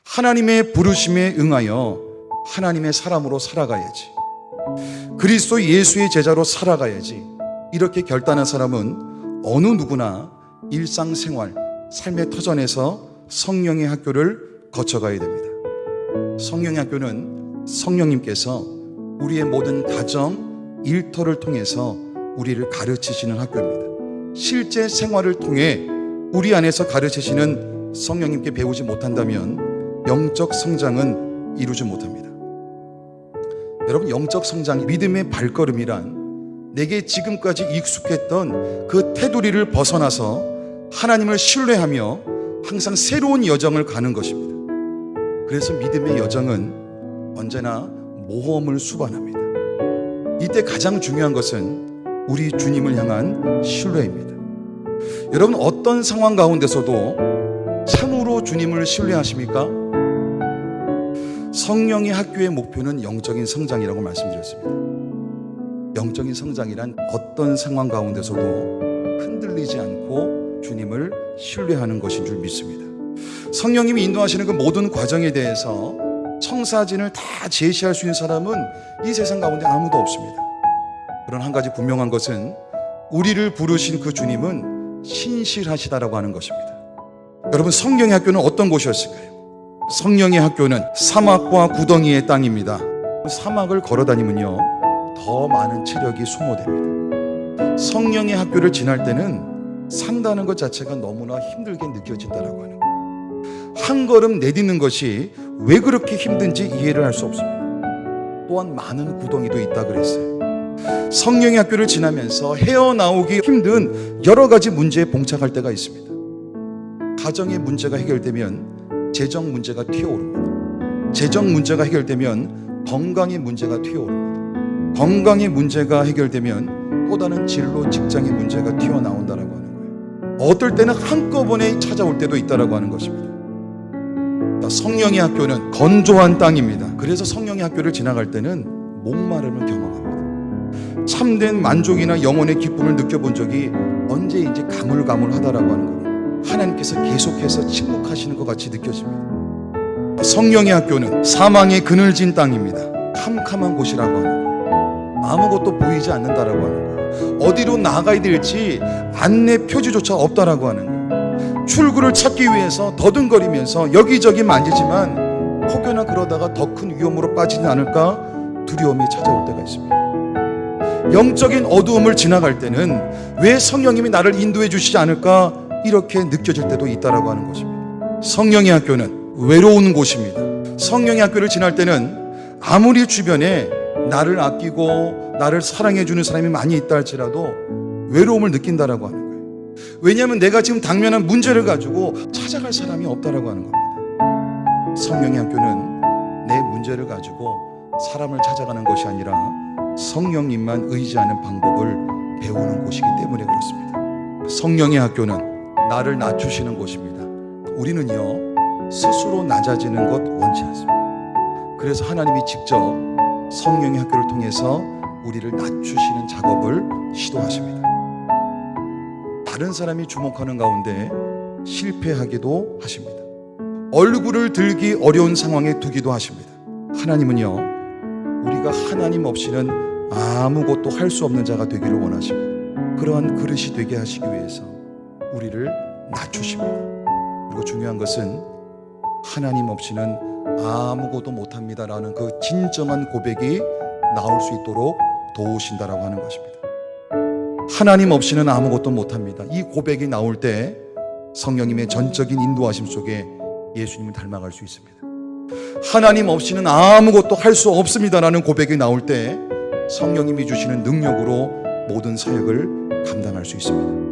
하나님의 부르심에 응하여 하나님의 사람으로 살아가야지, 그리스도 예수의 제자로 살아가야지, 이렇게 결단한 사람은 어느 누구나 일상생활, 삶의 터전에서 성령의 학교를 거쳐가야 됩니다. 성령의 학교는 성령님께서 우리의 모든 가정, 일터를 통해서 우리를 가르치시는 학교입니다. 실제 생활을 통해 우리 안에서 가르치시는 성령님께 배우지 못한다면 영적 성장은 이루지 못합니다. 여러분, 영적 성장, 믿음의 발걸음이란 내게 지금까지 익숙했던 그 테두리를 벗어나서 하나님을 신뢰하며 항상 새로운 여정을 가는 것입니다. 그래서 믿음의 여정은 언제나 모험을 수반합니다. 이때 가장 중요한 것은 우리 주님을 향한 신뢰입니다. 여러분, 어떤 상황 가운데서도 참으로 주님을 신뢰하십니까? 성령의 학교의 목표는 영적인 성장이라고 말씀드렸습니다. 영적인 성장이란 어떤 상황 가운데서도 흔들리지 않고 주님을 신뢰하는 것인 줄 믿습니다. 성령님이 인도하시는 그 모든 과정에 대해서 청사진을 다 제시할 수 있는 사람은 이 세상 가운데 아무도 없습니다. 그런 한 가지 분명한 것은 우리를 부르신 그 주님은 신실하시다라고 하는 것입니다. 여러분, 성령의 학교는 어떤 곳이었을까요? 성령의 학교는 사막과 구덩이의 땅입니다. 사막을 걸어다니면요, 더 많은 체력이 소모됩니다. 성령의 학교를 지날 때는 산다는 것 자체가 너무나 힘들게 느껴진다라고 하는 거예요. 한 걸음 내딛는 것이 왜 그렇게 힘든지 이해를 할 수 없습니다. 또한 많은 구덩이도 있다 그랬어요. 성령의 학교를 지나면서 헤어나오기 힘든 여러 가지 문제에 봉착할 때가 있습니다. 가정의 문제가 해결되면 재정 문제가 튀어오릅니다. 재정 문제가 해결되면 건강의 문제가 튀어오릅니다. 건강의 문제가 해결되면 또 다른 진로, 직장의 문제가 튀어나온다라고 하는 거예요. 어떨 때는 한꺼번에 찾아올 때도 있다라고 하는 것입니다. 성령의 학교는 건조한 땅입니다. 그래서 성령의 학교를 지나갈 때는 목마름을 경험합니다. 참된 만족이나 영혼의 기쁨을 느껴본 적이 언제인지 가물가물하다라고 하는 겁니다. 하나님께서 계속해서 침묵하시는 것 같이 느껴집니다. 성령의 학교는 사망의 그늘진 땅입니다. 캄캄한 곳이라고 하는 거예요. 아무것도 보이지 않는다라고 하는 거예요. 어디로 나가야 될지 안내 표지조차 없다라고 하는 거예요. 출구를 찾기 위해서 더듬거리면서 여기저기 만지지만 혹여나 그러다가 더 큰 위험으로 빠지지 않을까 두려움이 찾아올 때가 있습니다. 영적인 어두움을 지나갈 때는 왜 성령님이 나를 인도해 주시지 않을까 이렇게 느껴질 때도 있다라고 하는 것입니다. 성령의 학교는 외로운 곳입니다. 성령의 학교를 지날 때는 아무리 주변에 나를 아끼고 나를 사랑해 주는 사람이 많이 있다 할지라도 외로움을 느낀다라고 하는 거예요. 왜냐하면 내가 지금 당면한 문제를 가지고 찾아갈 사람이 없다라고 하는 겁니다. 성령의 학교는 내 문제를 가지고 사람을 찾아가는 것이 아니라 성령님만 의지하는 방법을 배우는 곳이기 때문에 그렇습니다. 성령의 학교는 나를 낮추시는 곳입니다. 우리는요, 스스로 낮아지는 것 원치 않습니다. 그래서 하나님이 직접 성령의 학교를 통해서 우리를 낮추시는 작업을 시도하십니다. 다른 사람이 주목하는 가운데 실패하기도 하십니다. 얼굴을 들기 어려운 상황에 두기도 하십니다. 하나님은요, 우리가 하나님 없이는 아무것도 할 수 없는 자가 되기를 원하십니다. 그러한 그릇이 되게 하시기 위해서 우리를 낮추십니다. 그리고 중요한 것은 하나님 없이는 아무것도 못합니다라는 그 진정한 고백이 나올 수 있도록 도우신다라고 하는 것입니다. 하나님 없이는 아무것도 못합니다. 이 고백이 나올 때 성령님의 전적인 인도하심 속에 예수님을 닮아갈 수 있습니다. 하나님 없이는 아무것도 할 수 없습니다라는 고백이 나올 때 성령님이 주시는 능력으로 모든 사역을 감당할 수 있습니다.